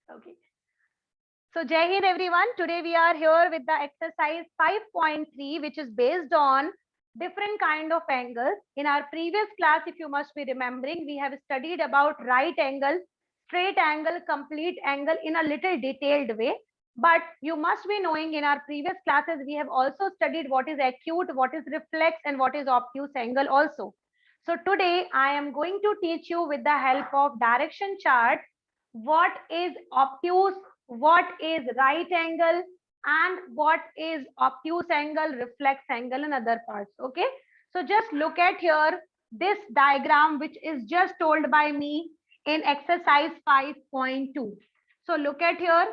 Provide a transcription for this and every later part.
Okay. So Jai Hind everyone. Today we are here with the exercise 5.3, which is based on different kind of angles. In our previous class, if you must be remembering, we have studied about right angle, straight angle, complete angle in a little detailed way. But you must be knowing in our previous classes, we have also studied what is acute, what is reflex, and what is obtuse angle also. So today I am going to teach you with the help of direction chart what is obtuse, what is right angle, and what is obtuse angle, reflex angle, and other parts. Okay, so just look at here this diagram which is just told by me in exercise 5.2. So look at here,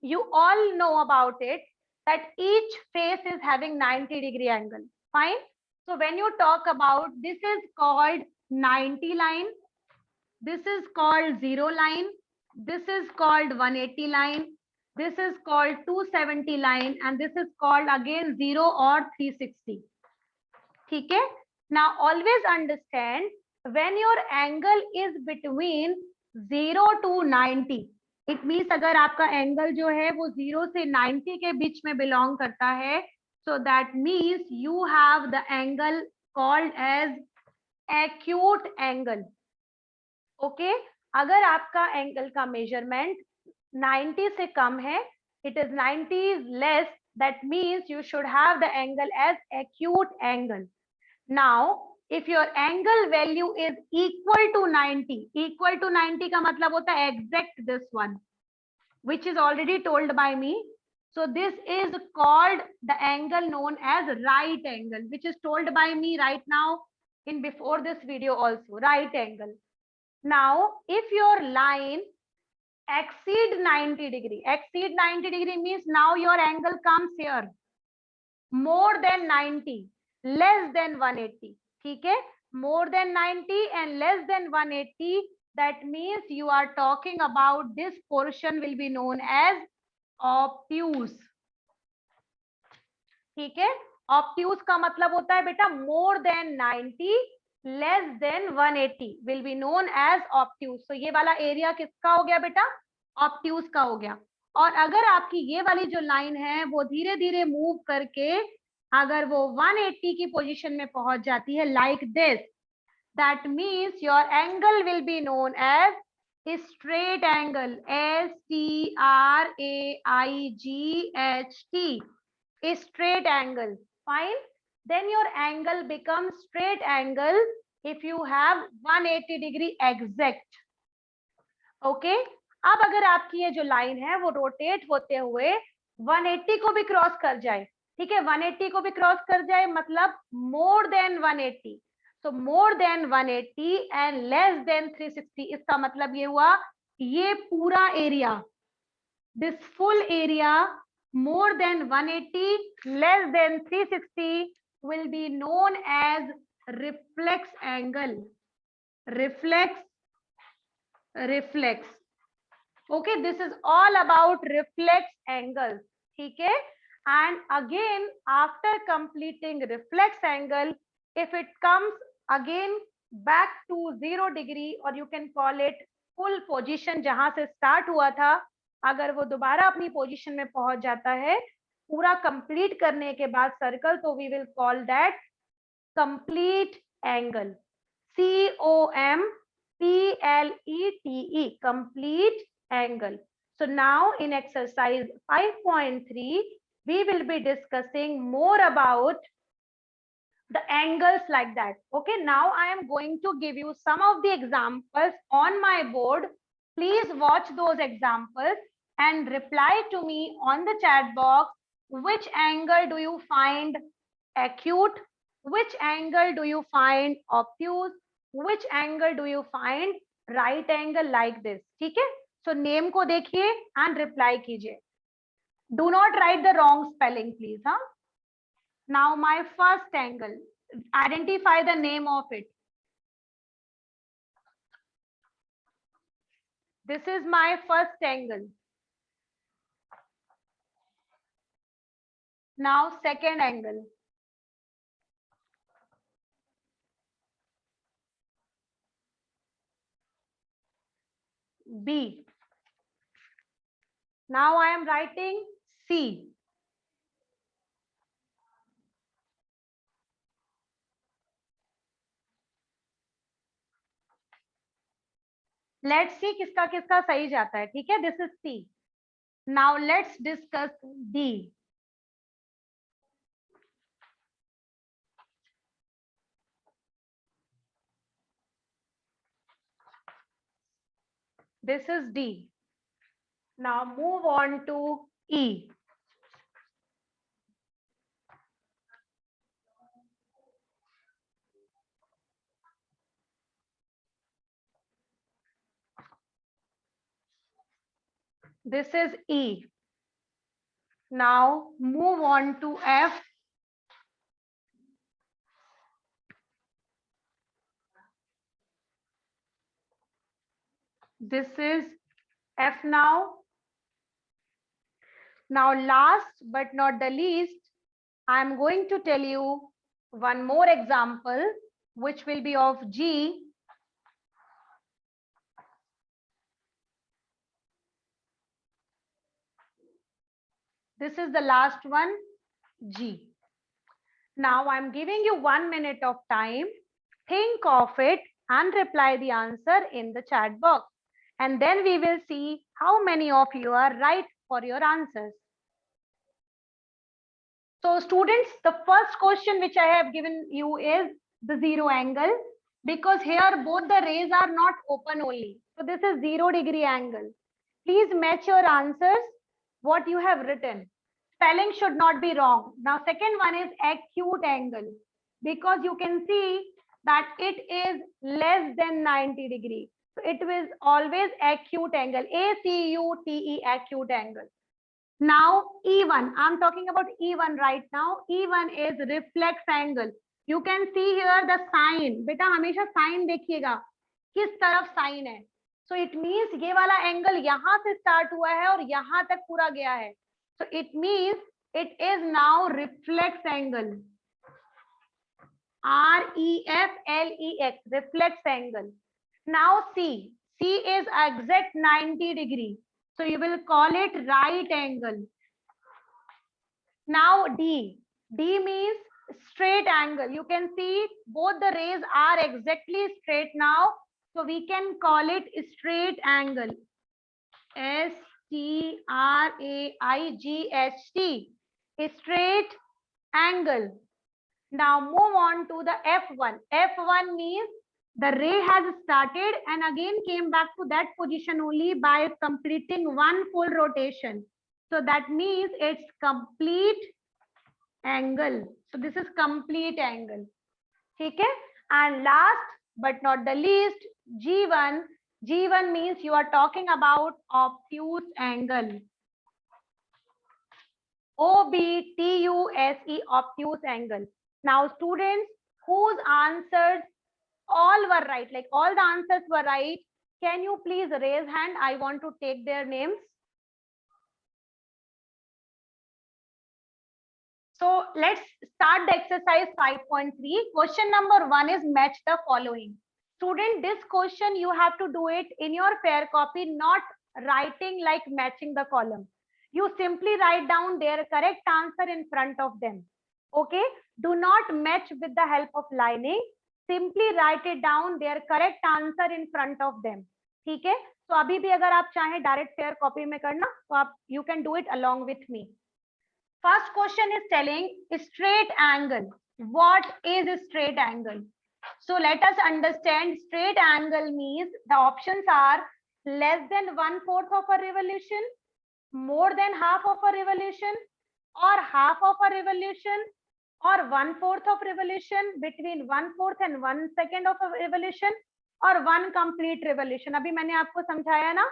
you all know about it that each face is having 90-degree angle. Fine. So when you talk about this is called 90 line, this is called 0 line, this is called 180 line, this is called 270 line, and this is called again 0 or 360. ठीक है? Now always understand when your angle is between 0 to 90, it means अगर आपका angle जो है वो 0 से 90 के बीच में बिलोंग करता है, so that means you have the angle called as acute angle. Okay, अगर आपका एंगल का मेजरमेंट 90 से कम है, it is 90 less, that means you should have the angle as acute angle. Now if your angle value is equal to 90, equal to 90 का मतलब होता है exact this one, which is already told by me. So this is called the angle known as right angle, which is told by me right now in before this video also, right angle. Now, if your line exceed 90 degree, exceed 90 degree means now your angle comes here, more than 90, less than 180. ठीक है? More than 90 and less than 180, that means you are talking about this portion will be known as obtuse. ठीक है? Obtuse का मतलब होता है बेटा more than 90, less than 180 will be known as obtuse. So ये वाला एरिया किसका हो गया बेटा? obtuse का हो गया. और अगर आपकी ये वाली जो लाइन है वो धीरे धीरे मूव करके अगर वो 180 की पोजीशन में पहुंच जाती है like this, that means your angle will be known as straight angle, STRAIGHT, straight angle. Fine. Then your angle becomes straight angle if you have 180 degree exact. Okay. अब अगर आपकी ये जो लाइन है वो रोटेट होते हुए 180 को भी क्रॉस कर जाए, ठीक है, 180 को भी क्रॉस कर जाए मतलब more than 180, so more than 180 and less than 360, इसका मतलब ये हुआ ये पूरा area, this full area more than 180 less than 360 will be known as reflex angle. Reflex. Okay, this is all about reflex angles. ठीक है? And again after completing reflex angle, if it comes again back to 0 degree or you can call it full position जहां से start हुआ था, अगर वो दोबारा अपनी पोजीशन में पहुंच जाता है पूरा कंप्लीट करने के बाद सर्कल, तो we will call that complete angle, COMPLETE, complete angle. So now in exercise 5.3 we will be discussing more about the angles like that. Okay, now I am going to give you some of the examples on my board. Please watch those examples and reply to me on the chat box. Which angle do you find acute? Which angle do you find obtuse? Which angle do you find right angle like this? ठीक है? So name को देखिए and reply कीजिए. Do not write the wrong spelling, please. Huh? Now my first angle. Identify the name of it. This is my first angle. Now second angle. B. Now I am writing C. Let's see किसका किसका सही जाता है. ठीक है, this is C. Now let's discuss D. This is D. Now move on to E. This is E. Now move on to F. This is F now. Now last but not the least, I am going to tell you one more example, which will be of G. This is the last one, G. Now I'm giving you 1 minute of time. Think of it and reply the answer in the chat box. And then we will see how many of you are right for your answers. So students, the first question which I have given you is the zero angle, because here both the rays are not open only. So this is 0 degree angle. Please match your answers, what you have written. Spelling should not be wrong. Now second one is acute angle, because you can see that it is less than 90 degree. So it is always acute angle, ACUTE, acute angle. Now E1, I'm talking about E1 right now. E1 is reflex angle. You can see here the sign. बेटा हमेशा sign देखिएगा किस तरफ sign है. So it means ये वाला angle यहाँ से start हुआ है और यहाँ तक पूरा गया है. So it means it is now reflex angle. REFLEX, reflex angle. Now C. C is exact 90 degree. So you will call it right angle. Now D. D means straight angle. You can see both the rays are exactly straight now. So we can call it straight angle. STRAIGHT. Straight angle. Now move on to the F1. F1 means the ray has started and again came back to that position only by completing one full rotation. So that means it's complete angle. So this is complete angle. Okay? And last but not the least, G1. G1 means you are talking about obtuse angle. OBTUSE, obtuse angle. Now students whose answers all were right, like all the answers were right, can you please raise hand? I want to take their names. So let's start the exercise 5.3. Question number 1 is match the following. Student, this question you have to do it in your fair copy, not writing like matching the column. You simply write down their correct answer in front of them. Okay, do not match with the help of lining. Simply write it down their correct answer in front of them. ठीक है, तो अभी भी अगर आप चाहें direct fair copy में करना तो आप you can do it along with me. First question is telling straight angle. What is a straight angle? So let us understand straight angle means the options are less than 1/4 of a revolution, more than half of a revolution, or half of a revolution, or 1/4 of revolution, between 1/4 and 1/2 of a revolution, or one complete revolution. अभी मैंने आपको समझाया ना,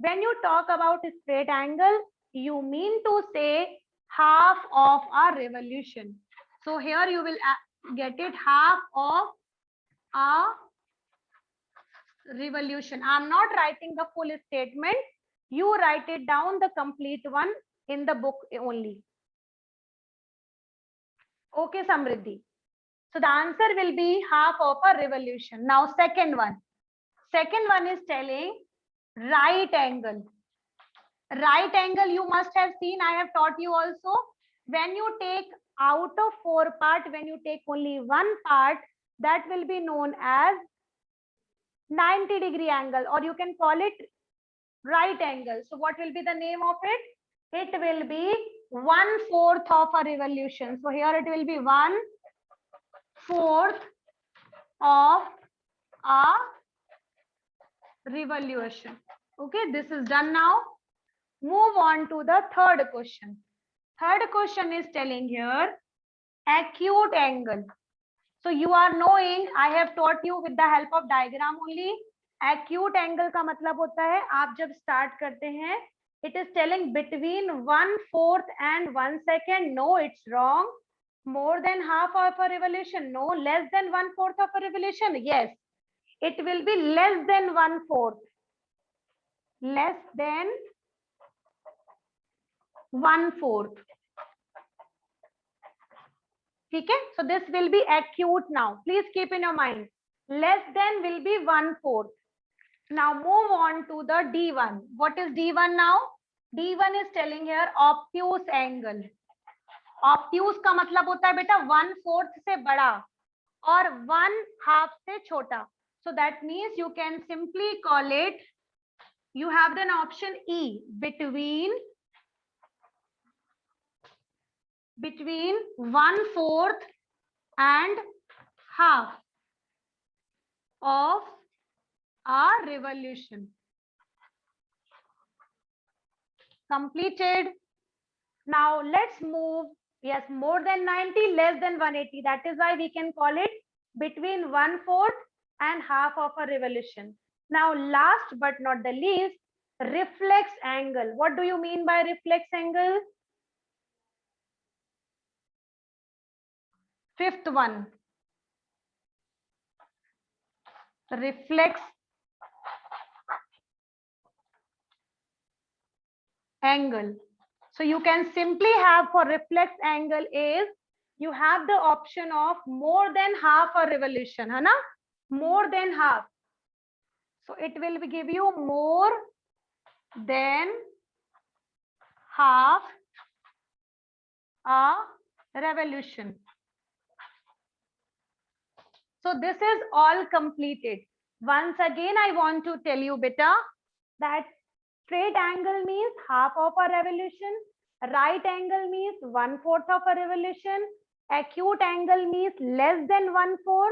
when you talk about straight angle, you mean to say half of a revolution. So here you will get it, half of a revolution. I'm not writing the full statement. You write it down, the complete one in the book only. Okay, Samriddhi. So the answer will be half of a revolution. Now second one. Second one is telling right angle. Right angle you must have seen, I have taught you also. When you take out of 4 part, when you take only one part, that will be known as 90-degree angle, or you can call it right angle. So what will be the name of it? It will be 1/4 of a revolution. So here it will be 1/4 of a revolution. Okay, this is done now. Move on to the third question. Third question is telling here acute angle. So you are knowing, I have taught you with the help of diagram only. Acute angle का मतलब होता है आप जब start करते हैं, it is telling between 1/4 and 1 second. No, it's wrong. More than half of a revolution. No, less than 1/4 of a revolution. Yes, it will be less than 1/4. Less than 1/4. ठीक है, so this will be acute now. Please keep in your mind. Less than will be 1/4. Now move on to the D1. What is D1 now? D1 is telling here obtuse angle. Obtuse का मतलब होता है बेटा 1/4 से बड़ा और 1/2 से छोटा. So that means you can simply call it, you have then option E, between 1/4 and half of a revolution. Completed. Now let's move. Yes, more than 90, less than 180. That is why we can call it between 1/4 and half of a revolution. Now last but not the least, reflex angle. What do you mean by reflex angle? Fifth one, reflex angle. So you can simply have for reflex angle is you have the option of more than half a revolution, है ना? More than half. So it will give you more than half a revolution. So this is all completed. Once again, I want to tell you, beta, that straight angle means half of a revolution. Right angle means 1/4 of a revolution. Acute angle means less than 1/4.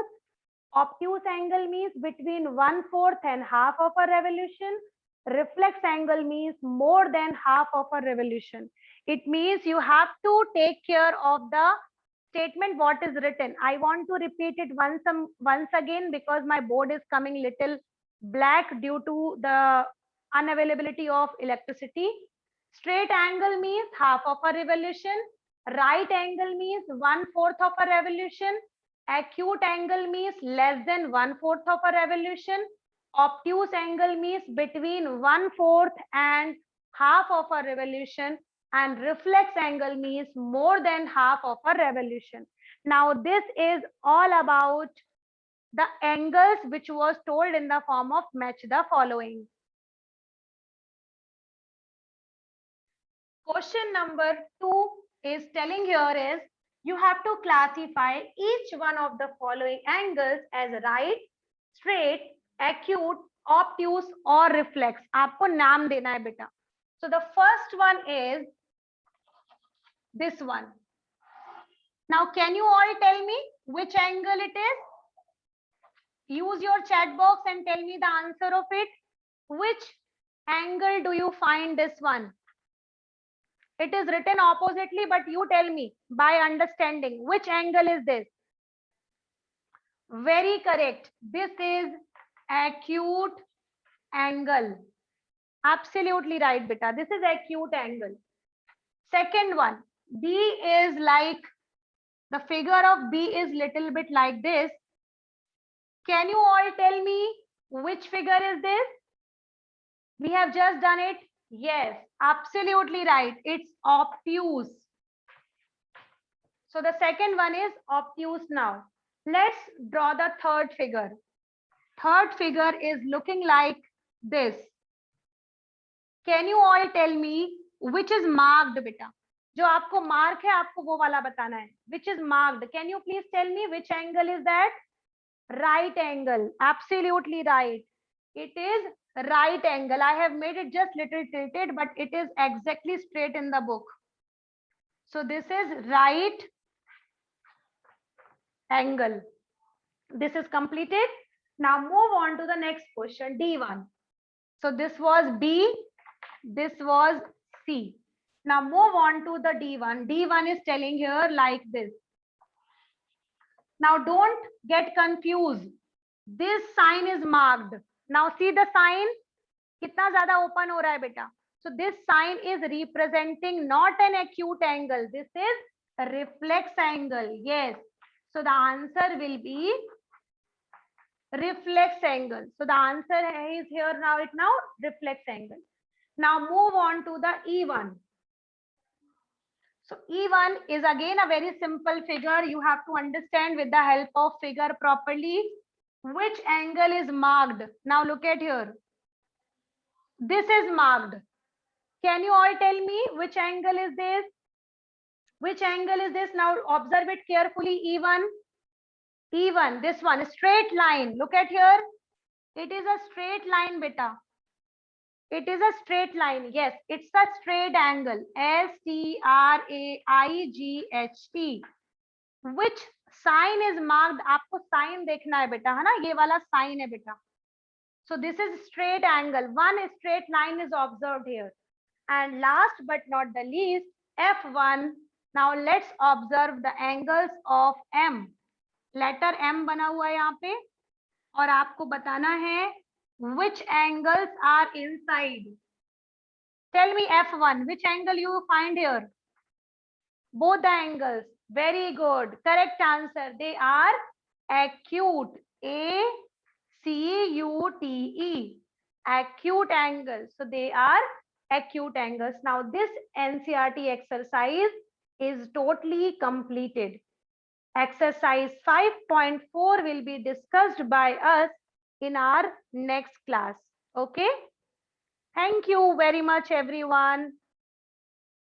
Obtuse angle means between 1/4 and half of a revolution. Reflex angle means more than half of a revolution. It means you have to take care of the statement what is written. I want to repeat it once again because my board is coming little black due to the unavailability of electricity. Straight angle means half of a revolution. Right angle means 1/4 of a revolution. Acute angle means less than 1/4 of a revolution. Obtuse angle means between 1/4 and half of a revolution. And reflex angle means more than half of a revolution. Now this is all about the angles which was told in the form of match the following. Question number 2 is telling here is you have to classify each one of the following angles as right, straight, acute, obtuse or reflex. आपको नाम देना है बेटा. So the first one is this one. Now can you all tell me which angle it is? Use your chat box and tell me the answer of it. Which angle do you find this one? It is written oppositely, but you tell me by understanding which angle is this. Very correct. This is acute angle. Absolutely right, beta. This is acute angle. Second one, B is like, the figure of B is little bit like this. Can you all tell me which figure is this? We have just done it. Yes, absolutely right. It's obtuse. So the second one is obtuse now. Let's draw the third figure. Third figure is looking like this. Can you all tell me which is marked बेटा, जो आपको mark है आपको वो वाला बताना है. Which is marked, can you please tell me which angle is that? Right angle, absolutely right. It is right angle. I have made it just little tilted, but it is exactly straight in the book. So this is right angle. This is completed. Now move on to the next question, D1. So this was B, this was C. Now move on to the D1. D1 is telling here like this. Now don't get confused. This sign is marked. Now see the sign, कितना ज्यादा open हो रहा है बेटा. So this sign is representing not an acute angle. This is a reflex angle. Yes. So the answer will be reflex angle. So the answer is here now. It now reflex angle. Now move on to the E1. So E1 is again a very simple figure. You have to understand with the help of figure properly which angle is marked. Now look at here. This is marked. Can you all tell me which angle is this? Which angle is this? Now observe it carefully. E1. E1, this one, straight line. Look at here. It is a straight line, beta. It is a straight line. Yes, it's a straight angle. STRAIGHT. Which sign is marked? आपको sign देखना है बेटा, है ना? ये वाला sign है बेटा. So this is straight angle. One straight line is observed here. And last but not the least, F1. Now let's observe the angles of M. Letter M बना हुआ है यहाँ पे और आपको बताना है which angles are inside. Tell me F1. Which angle you find here? Both the angles. Very good. Correct answer. They are acute. ACUTE. Acute angles. So they are acute angles. Now this NCERT exercise is totally completed. Exercise 5.4 will be discussed by us in our next class. Okay. Thank you very much, everyone.